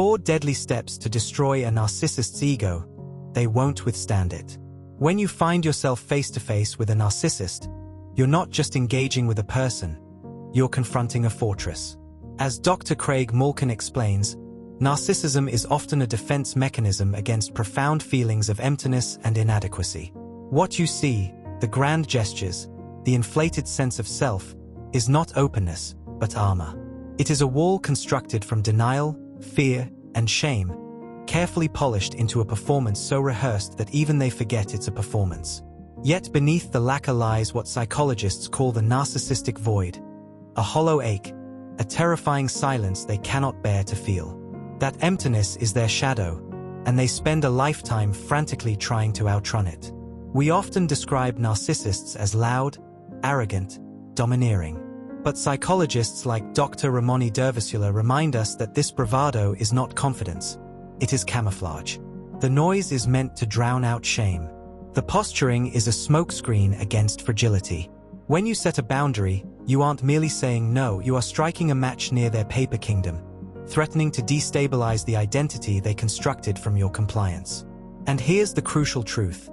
4 deadly steps to destroy a narcissist's ego. They won't withstand it. When you find yourself face to face with a narcissist, you're not just engaging with a person, you're confronting a fortress. As Dr. Craig Malkin explains, narcissism is often a defense mechanism against profound feelings of emptiness and inadequacy. What you see, the grand gestures, the inflated sense of self, is not openness, but armor. It is a wall constructed from denial, fear, and shame, carefully polished into a performance so rehearsed that even they forget it's a performance. Yet beneath the lacquer lies what psychologists call the narcissistic void, a hollow ache, a terrifying silence they cannot bear to feel. That emptiness is their shadow, and they spend a lifetime frantically trying to outrun it. We often describe narcissists as loud, arrogant, domineering. But psychologists like Dr. Ramoni Dervisula remind us that this bravado is not confidence. It is camouflage. The noise is meant to drown out shame. The posturing is a smokescreen against fragility. When you set a boundary, you aren't merely saying no, you are striking a match near their paper kingdom, threatening to destabilize the identity they constructed from your compliance. And here's the crucial truth.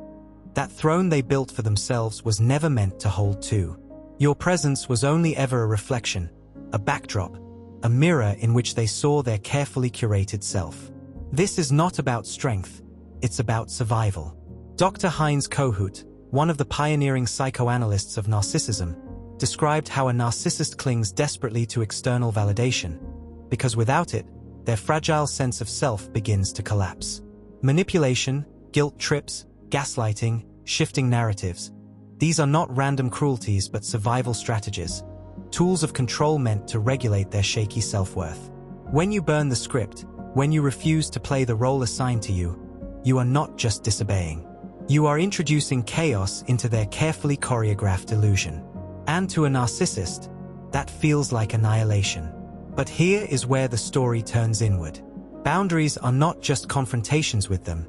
That throne they built for themselves was never meant to hold two. Your presence was only ever a reflection, a backdrop, a mirror in which they saw their carefully curated self. This is not about strength, it's about survival. Dr. Heinz Kohut, one of the pioneering psychoanalysts of narcissism, described how a narcissist clings desperately to external validation, because without it, their fragile sense of self begins to collapse. Manipulation, guilt trips, gaslighting, shifting narratives. These are not random cruelties but survival strategies, tools of control meant to regulate their shaky self-worth. When you burn the script, when you refuse to play the role assigned to you, you are not just disobeying. You are introducing chaos into their carefully choreographed illusion. And to a narcissist, that feels like annihilation. But here is where the story turns inward. Boundaries are not just confrontations with them,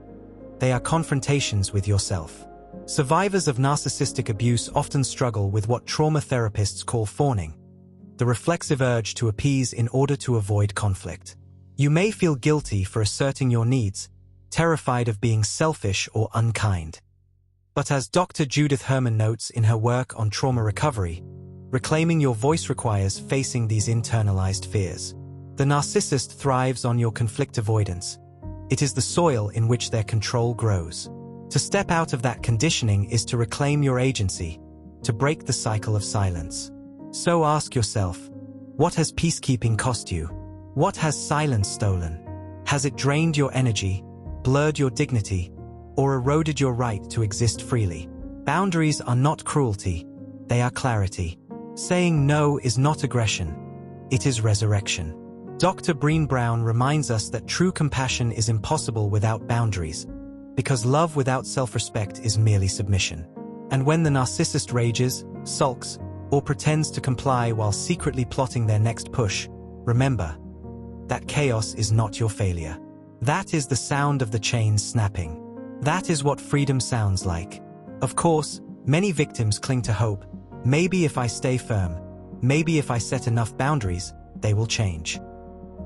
they are confrontations with yourself. Survivors of narcissistic abuse often struggle with what trauma therapists call fawning, the reflexive urge to appease in order to avoid conflict. You may feel guilty for asserting your needs, terrified of being selfish or unkind. But as Dr. Judith Herman notes in her work on trauma recovery, reclaiming your voice requires facing these internalized fears. The narcissist thrives on your conflict avoidance. It is the soil in which their control grows. To step out of that conditioning is to reclaim your agency, to break the cycle of silence. So ask yourself, what has peacekeeping cost you? What has silence stolen? Has it drained your energy, blurred your dignity, or eroded your right to exist freely? Boundaries are not cruelty, they are clarity. Saying no is not aggression, it is resurrection. Dr. Brené Brown reminds us that true compassion is impossible without boundaries, because love without self-respect is merely submission. And when the narcissist rages, sulks, or pretends to comply while secretly plotting their next push, remember, that chaos is not your failure. That is the sound of the chains snapping. That is what freedom sounds like. Of course, many victims cling to hope. Maybe if I stay firm, maybe if I set enough boundaries, they will change.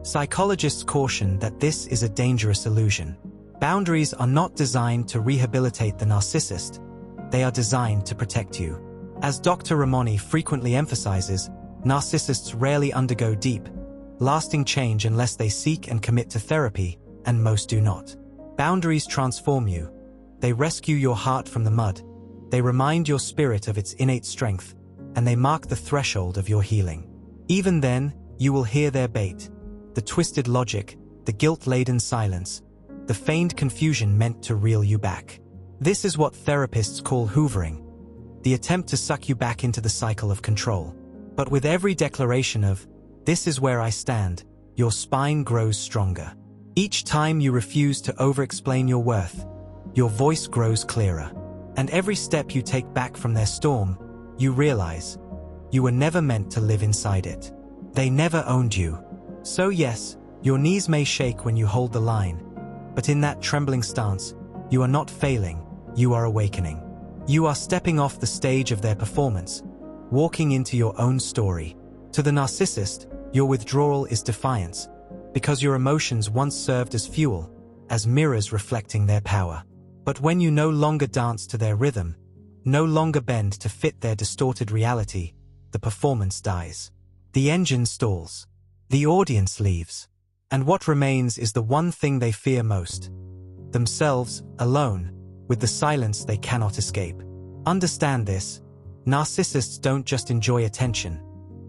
Psychologists caution that this is a dangerous illusion. Boundaries are not designed to rehabilitate the narcissist. They are designed to protect you. As Dr. Ramoni frequently emphasizes, narcissists rarely undergo deep, lasting change unless they seek and commit to therapy, and most do not. Boundaries transform you. They rescue your heart from the mud. They remind your spirit of its innate strength, and they mark the threshold of your healing. Even then, you will hear their bait, the twisted logic, the guilt-laden silence, the feigned confusion meant to reel you back. This is what therapists call hoovering, the attempt to suck you back into the cycle of control. But with every declaration of, "This is where I stand," your spine grows stronger. Each time you refuse to over-explain your worth, your voice grows clearer. And every step you take back from their storm, you realize, you were never meant to live inside it. They never owned you. So yes, your knees may shake when you hold the line, but in that trembling stance, you are not failing, you are awakening. You are stepping off the stage of their performance, walking into your own story. To the narcissist, your withdrawal is defiance. because your emotions once served as fuel, as mirrors reflecting their power. But when you no longer dance to their rhythm, no longer bend to fit their distorted reality, the performance dies. The engine stalls. The audience leaves. And what remains is the one thing they fear most. Themselves, alone, with the silence they cannot escape. Understand this. Narcissists don't just enjoy attention.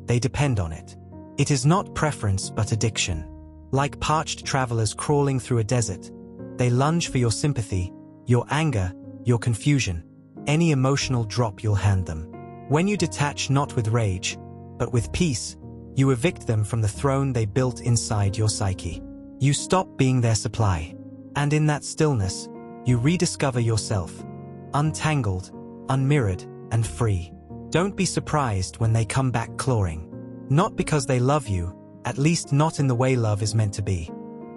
They depend on it. It is not preference but addiction. Like parched travelers crawling through a desert, they lunge for your sympathy, your anger, your confusion, any emotional drop you'll hand them. When you detach not with rage, but with peace, you evict them from the throne they built inside your psyche. You stop being their supply. And in that stillness, you rediscover yourself, untangled, unmirrored, and free. Don't be surprised when they come back clawing. Not because they love you, at least not in the way love is meant to be,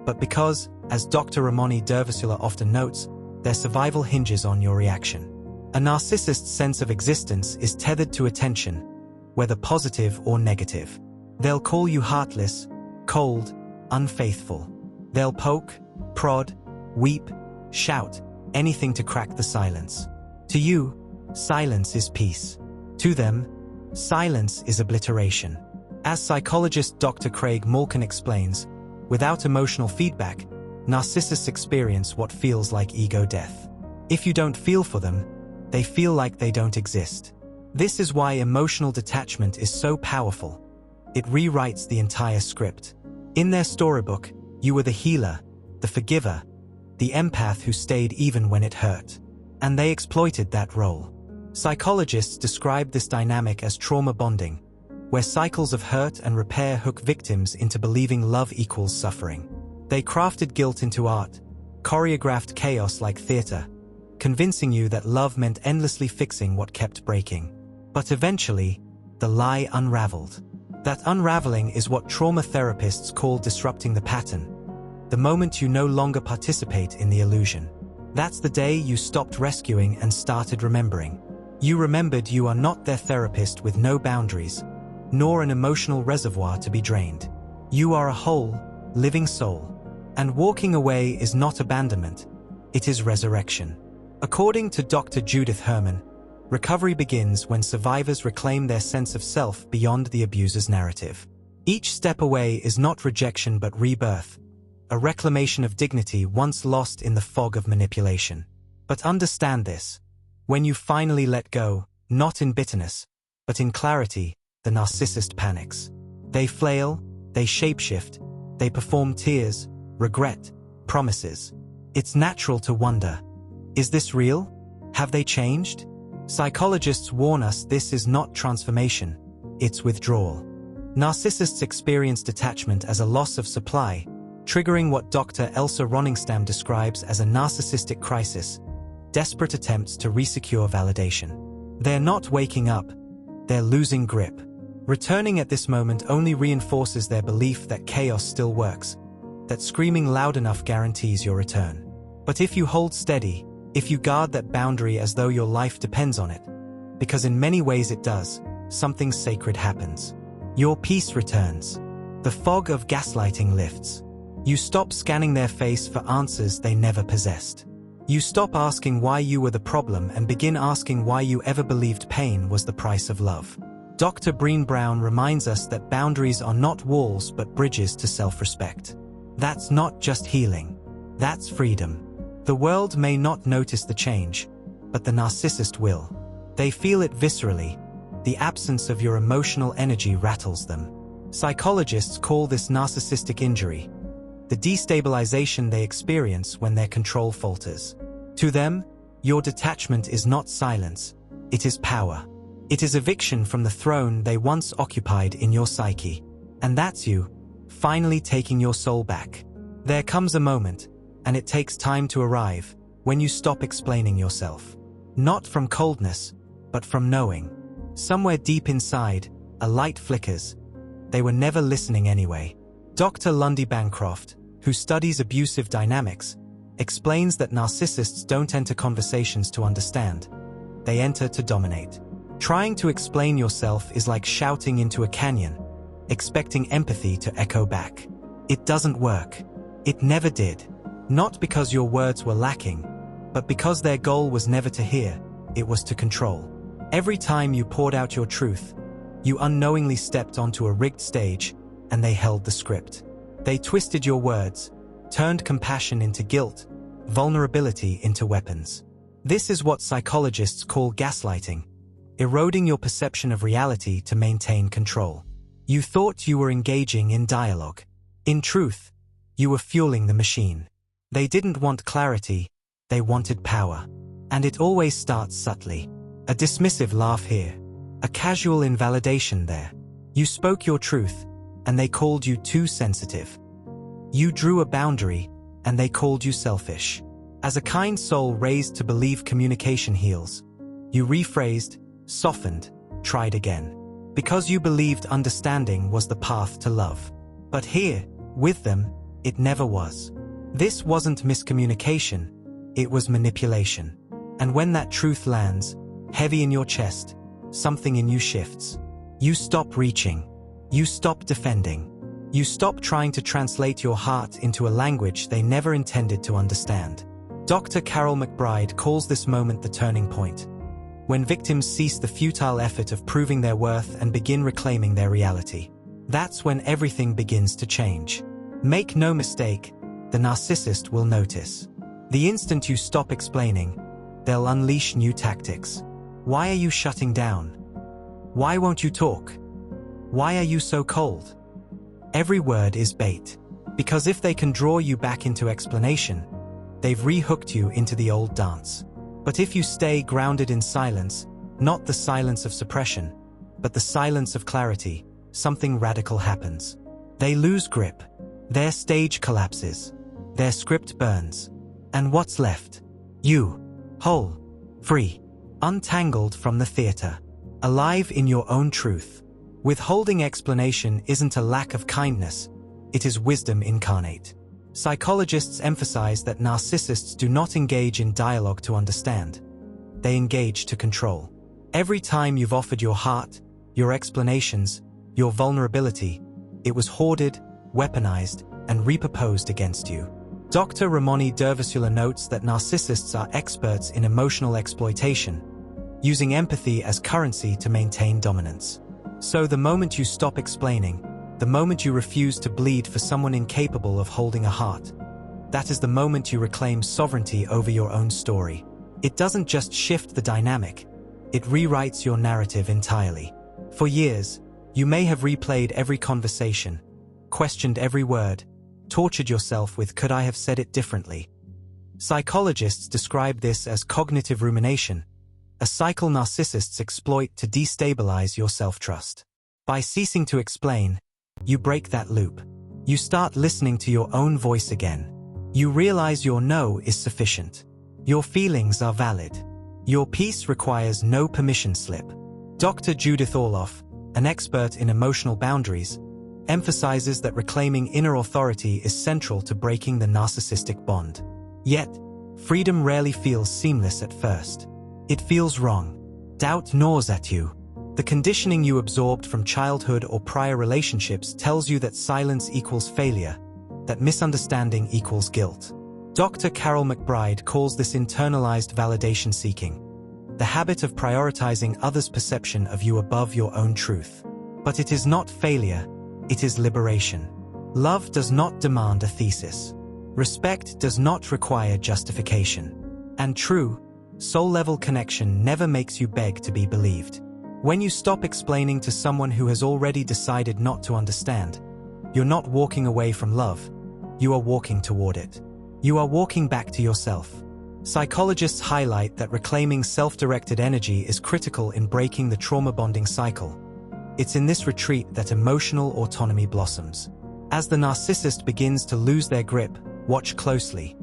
but because, as Dr. Ramoni Dervasula often notes, their survival hinges on your reaction. A narcissist's sense of existence is tethered to attention, whether positive or negative. They'll call you heartless, cold, unfaithful. They'll poke, prod, weep, shout, anything to crack the silence. To you, silence is peace. To them, silence is obliteration. As psychologist Dr. Craig Malkin explains, without emotional feedback, narcissists experience what feels like ego death. If you don't feel for them, they feel like they don't exist. This is why emotional detachment is so powerful. It rewrites the entire script. In their storybook, you were the healer, the forgiver, the empath who stayed even when it hurt. And they exploited that role. Psychologists describe this dynamic as trauma bonding, where cycles of hurt and repair hook victims into believing love equals suffering. They crafted guilt into art, choreographed chaos like theater, convincing you that love meant endlessly fixing what kept breaking. But eventually, the lie unraveled. That unraveling is what trauma therapists call disrupting the pattern. The moment you no longer participate in the illusion. That's the day you stopped rescuing and started remembering. You remembered you are not their therapist with no boundaries, nor an emotional reservoir to be drained. You are a whole, living soul. And walking away is not abandonment, it is resurrection. According to Dr. Judith Herman, recovery begins when survivors reclaim their sense of self beyond the abuser's narrative. Each step away is not rejection but rebirth, a reclamation of dignity once lost in the fog of manipulation. But understand this, when you finally let go, not in bitterness, but in clarity, the narcissist panics. They flail, they shapeshift, they perform tears, regret, promises. It's natural to wonder, is this real? Have they changed? Psychologists warn us this is not transformation, it's withdrawal. Narcissists experience detachment as a loss of supply, triggering what Dr. Elsa Roningstam describes as a narcissistic crisis, desperate attempts to resecure validation. They're not waking up, they're losing grip. Returning at this moment only reinforces their belief that chaos still works, that screaming loud enough guarantees your return. But if you hold steady, if you guard that boundary as though your life depends on it, because in many ways it does, something sacred happens. Your peace returns. The fog of gaslighting lifts. You stop scanning their face for answers they never possessed. You stop asking why you were the problem and begin asking why you ever believed pain was the price of love. Dr. Brené Brown reminds us that boundaries are not walls but bridges to self-respect. That's not just healing. That's freedom. The world may not notice the change, but the narcissist will. They feel it viscerally. The absence of your emotional energy rattles them. Psychologists call this narcissistic injury, the destabilization they experience when their control falters. To them, your detachment is not silence, it is power. It is eviction from the throne they once occupied in your psyche. And that's you, finally taking your soul back. There comes a moment, and it takes time to arrive, when you stop explaining yourself. Not from coldness, but from knowing. Somewhere deep inside, a light flickers. They were never listening anyway. Dr. Lundy Bancroft, who studies abusive dynamics, explains that narcissists don't enter conversations to understand. They enter to dominate. Trying to explain yourself is like shouting into a canyon, expecting empathy to echo back. It doesn't work. It never did. Not because your words were lacking, but because their goal was never to hear, it was to control. Every time you poured out your truth, you unknowingly stepped onto a rigged stage, and they held the script. They twisted your words, turned compassion into guilt, vulnerability into weapons. This is what psychologists call gaslighting, eroding your perception of reality to maintain control. You thought you were engaging in dialogue. In truth, you were fueling the machine. They didn't want clarity, they wanted power. And it always starts subtly. A dismissive laugh here, a casual invalidation there. You spoke your truth, and they called you too sensitive. You drew a boundary, and they called you selfish. As a kind soul raised to believe communication heals, you rephrased, softened, tried again. Because you believed understanding was the path to love. But here, with them, it never was. This wasn't miscommunication, it was manipulation. And when that truth lands, heavy in your chest, something in you shifts. You stop reaching. You stop defending. You stop trying to translate your heart into a language they never intended to understand. Dr. Carol McBride calls this moment the turning point. When victims cease the futile effort of proving their worth and begin reclaiming their reality. That's when everything begins to change. Make no mistake, the narcissist will notice. The instant you stop explaining, they'll unleash new tactics. Why are you shutting down? Why won't you talk? Why are you so cold? Every word is bait. Because if they can draw you back into explanation, they've rehooked you into the old dance. But if you stay grounded in silence, not the silence of suppression, but the silence of clarity, something radical happens. They lose grip. Their stage collapses. Their script burns. And what's left? You. Whole. Free. Untangled from the theater. Alive in your own truth. Withholding explanation isn't a lack of kindness, it is wisdom incarnate. Psychologists emphasize that narcissists do not engage in dialogue to understand. They engage to control. Every time you've offered your heart, your explanations, your vulnerability, it was hoarded, weaponized, and repurposed against you. Dr. Ramoni Dervasula notes that narcissists are experts in emotional exploitation, using empathy as currency to maintain dominance. So the moment you stop explaining, the moment you refuse to bleed for someone incapable of holding a heart, that is the moment you reclaim sovereignty over your own story. It doesn't just shift the dynamic, it rewrites your narrative entirely. For years, you may have replayed every conversation, questioned every word, tortured yourself with "could I have said it differently?" Psychologists describe this as cognitive rumination, a cycle narcissists exploit to destabilize your self-trust. By ceasing to explain, you break that loop. You start listening to your own voice again. You realize your no is sufficient. Your feelings are valid. Your peace requires no permission slip. Dr. Judith Orloff, an expert in emotional boundaries, emphasizes that reclaiming inner authority is central to breaking the narcissistic bond. Yet, freedom rarely feels seamless at first. It feels wrong. Doubt gnaws at you. The conditioning you absorbed from childhood or prior relationships tells you that silence equals failure, that misunderstanding equals guilt. Dr. Carol McBride calls this internalized validation seeking, the habit of prioritizing others' perception of you above your own truth. But it is not failure, it is liberation. Love does not demand a thesis. Respect does not require justification. And true, soul-level connection never makes you beg to be believed. When you stop explaining to someone who has already decided not to understand, you're not walking away from love, you are walking toward it. You are walking back to yourself. Psychologists highlight that reclaiming self-directed energy is critical in breaking the trauma bonding cycle. It's in this retreat that emotional autonomy blossoms. As the narcissist begins to lose their grip, watch closely.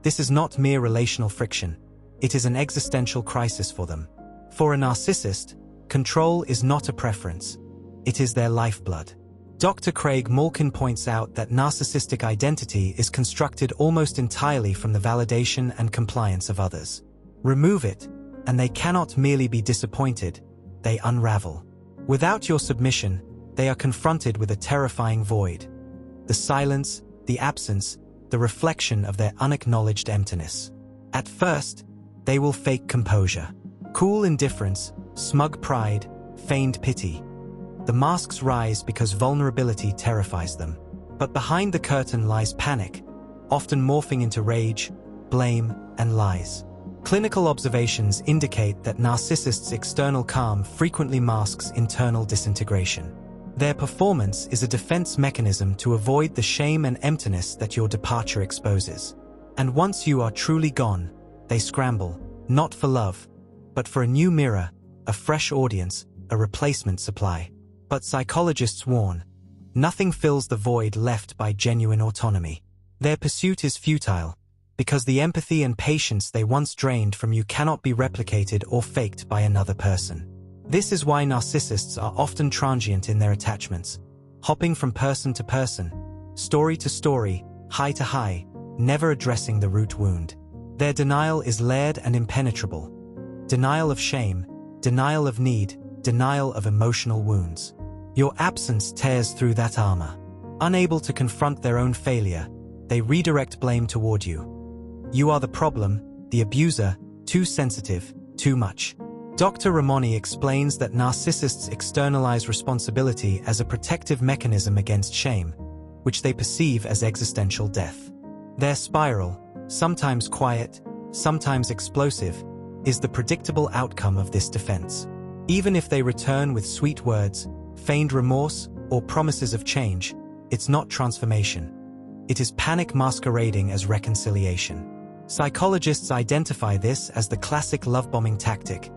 This is not mere relational friction. It is an existential crisis for them. For a narcissist, control is not a preference. It is their lifeblood. Dr. Craig Malkin points out that narcissistic identity is constructed almost entirely from the validation and compliance of others. Remove it, and they cannot merely be disappointed, they unravel. Without your submission, they are confronted with a terrifying void. the silence, the absence, the reflection of their unacknowledged emptiness. At first, they will fake composure. Cool indifference, smug pride, feigned pity. The masks rise because vulnerability terrifies them. But behind the curtain lies panic, often morphing into rage, blame, and lies. Clinical observations indicate that narcissists' external calm frequently masks internal disintegration. Their performance is a defense mechanism to avoid the shame and emptiness that your departure exposes. And once you are truly gone, they scramble, not for love, but for a new mirror, a fresh audience, a replacement supply. But psychologists warn, nothing fills the void left by genuine autonomy. Their pursuit is futile, because the empathy and patience they once drained from you cannot be replicated or faked by another person. This is why narcissists are often transient in their attachments, hopping from person to person, story to story, high to high, never addressing the root wound. Their denial is layered and impenetrable. Denial of shame, denial of need, denial of emotional wounds. Your absence tears through that armor. Unable to confront their own failure, they redirect blame toward you. You are the problem, the abuser, too sensitive, too much. Dr. Ramoni explains that narcissists externalize responsibility as a protective mechanism against shame, which they perceive as existential death. Their spiral, sometimes quiet, sometimes explosive, is the predictable outcome of this defense. Even if they return with sweet words, feigned remorse, or promises of change, it's not transformation. It is panic masquerading as reconciliation. Psychologists identify this as the classic love-bombing tactic,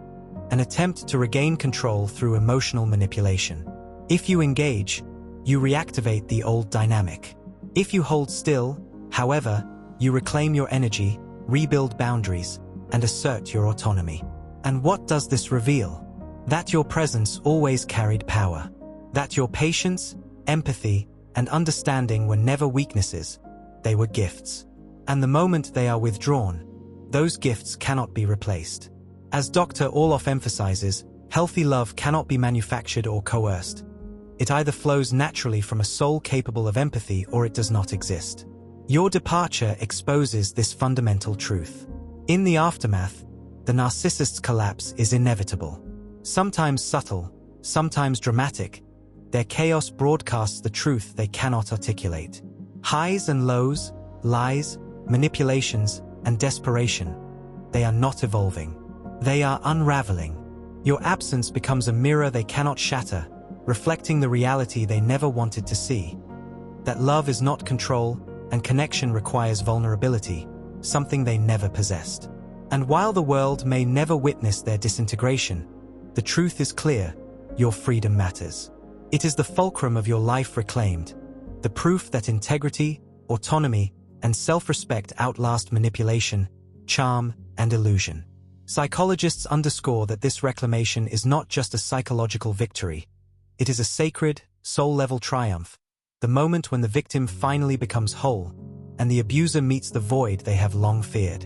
an attempt to regain control through emotional manipulation. If you engage, you reactivate the old dynamic. If you hold still, however, you reclaim your energy, rebuild boundaries, and assert your autonomy. And what does this reveal? That your presence always carried power. That your patience, empathy, and understanding were never weaknesses, they were gifts. And the moment they are withdrawn, those gifts cannot be replaced. As Dr. Orloff emphasizes, healthy love cannot be manufactured or coerced. It either flows naturally from a soul capable of empathy or it does not exist. Your departure exposes this fundamental truth. In the aftermath, the narcissist's collapse is inevitable. Sometimes subtle, sometimes dramatic, their chaos broadcasts the truth they cannot articulate. Highs and lows, lies, manipulations, and desperation, they are not evolving. They are unraveling. Your absence becomes a mirror they cannot shatter, reflecting the reality they never wanted to see. That love is not control, and connection requires vulnerability, something they never possessed. And while the world may never witness their disintegration, the truth is clear: your freedom matters. It is the fulcrum of your life reclaimed, the proof that integrity, autonomy, and self-respect outlast manipulation, charm, and illusion. Psychologists underscore that this reclamation is not just a psychological victory. It is a sacred, soul-level triumph, the moment when the victim finally becomes whole, and the abuser meets the void they have long feared.